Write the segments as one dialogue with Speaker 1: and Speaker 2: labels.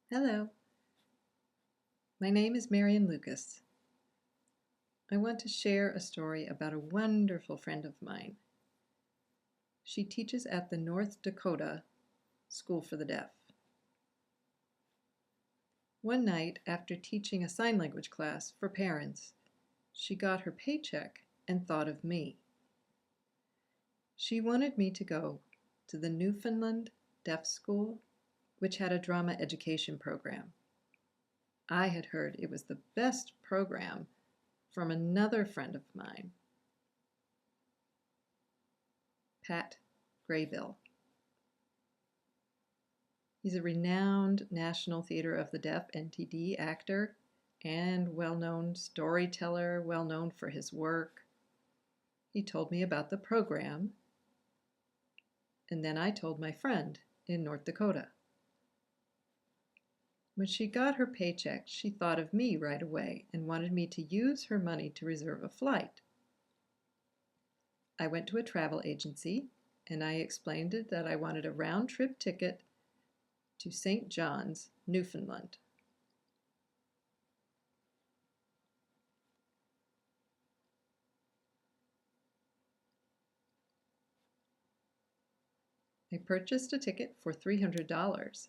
Speaker 1: Hello, my name is MarianLucas. I want to share a story about a wonderful friend of mine. She teaches at the North Dakota School for the Deaf. One night, after teaching a sign language class for parents, she got her paycheck and thought of me. She wanted me to go to the Newfoundland Deaf School, which had a drama education program. I had heard it was the best program from another friend of mine, Pat Graybill. He's a renowned National Theater of the Deaf (NTD) actor and well-known storyteller, well-known for his work. He told me about the program, and then I told my friend in North Dakota. When she got her paycheck, she thought of me right away and wanted me to use her money to reserve a flight. I went to a travel agency and I explained that I wanted a round-trip ticket to St. John's, Newfoundland. I purchased a ticket for $300.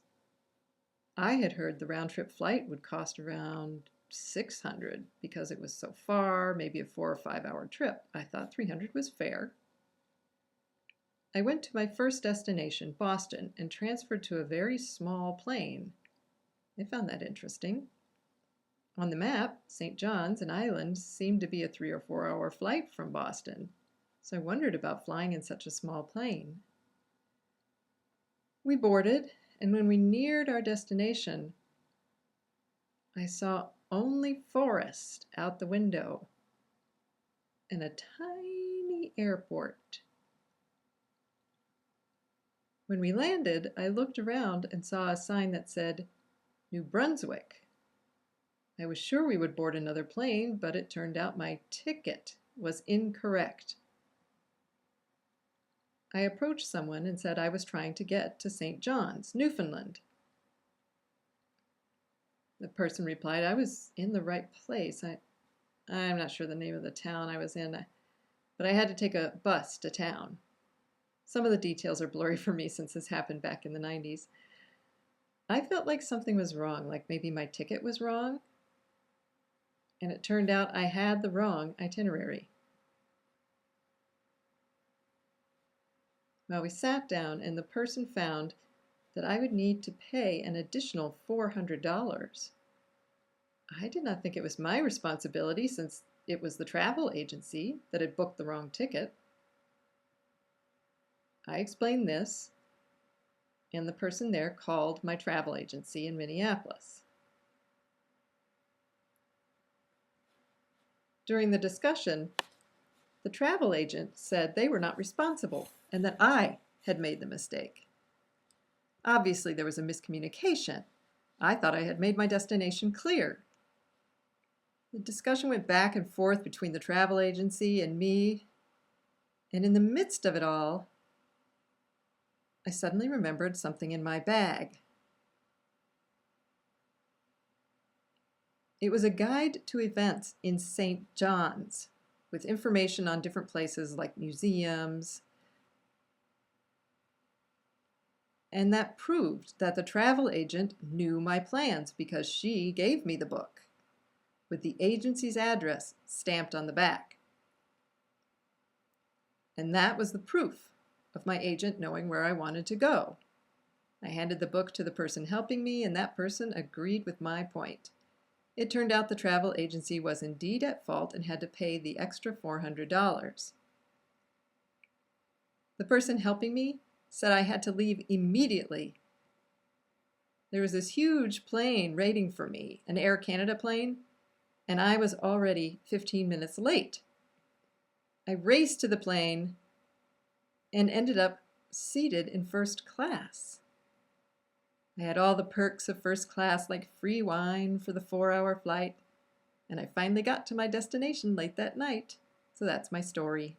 Speaker 1: I had heard the round-trip flight would cost around $600 because it was so far, maybe a 4 or 5 hour trip. I thought $300 was fair. I went to my first destination, Boston, and transferred to a very small plane. I found that interesting. On the map, St. John's, an island, seemed to be a 3 or 4 hour flight from Boston, so I wondered about flying in such a small plane. We boarded, and when we neared our destination, I saw only forest out the window and a tiny airport. When we landed, I looked around and saw a sign that said, New Brunswick. I was sure we would board another plane, but it turned out my ticket was incorrect. I approached someone and said I was trying to get to St. John's, Newfoundland. The person replied I was in the right place. I'm not sure the name of the town I was in, but I had to take a bus to town. Some of the details are blurry for me since this happened back in the 90s. I felt like something was wrong, like maybe my ticket was wrong, and it turned out I had the wrong itinerary. Well, we sat down and the person found that I would need to pay an additional $400. I did not think it was my responsibility since it was the travel agency that had booked the wrong ticket. I explained this, and the person there called my travel agency in Minneapolis. During the discussion, the travel agent said they were not responsible and that I had made the mistake. Obviously, there was a miscommunication. I thought I had made my destination clear. The discussion went back and forth between the travel agency and me, and in the midst of it all, I suddenly remembered something in my bag. It was a guide to events in St. John's with information on different places like museums, and that proved that the travel agent knew my plans because she gave me the book with the agency's address stamped on the back. And that was the proof of my agent knowing where I wanted to go. I handed the book to the person helping me, and that person agreed with my point. It turned out the travel agency was indeed at fault and had to pay the extra $400. The person helping me said I had to leave immediately. There was this huge plane waiting for me, an Air Canada plane, and I was already 15 minutes late. I raced to the plane and ended up seated in first class. I had all the perks of first class, like free wine for the 4-hour flight, and I finally got to my destination late that night. So that's my story.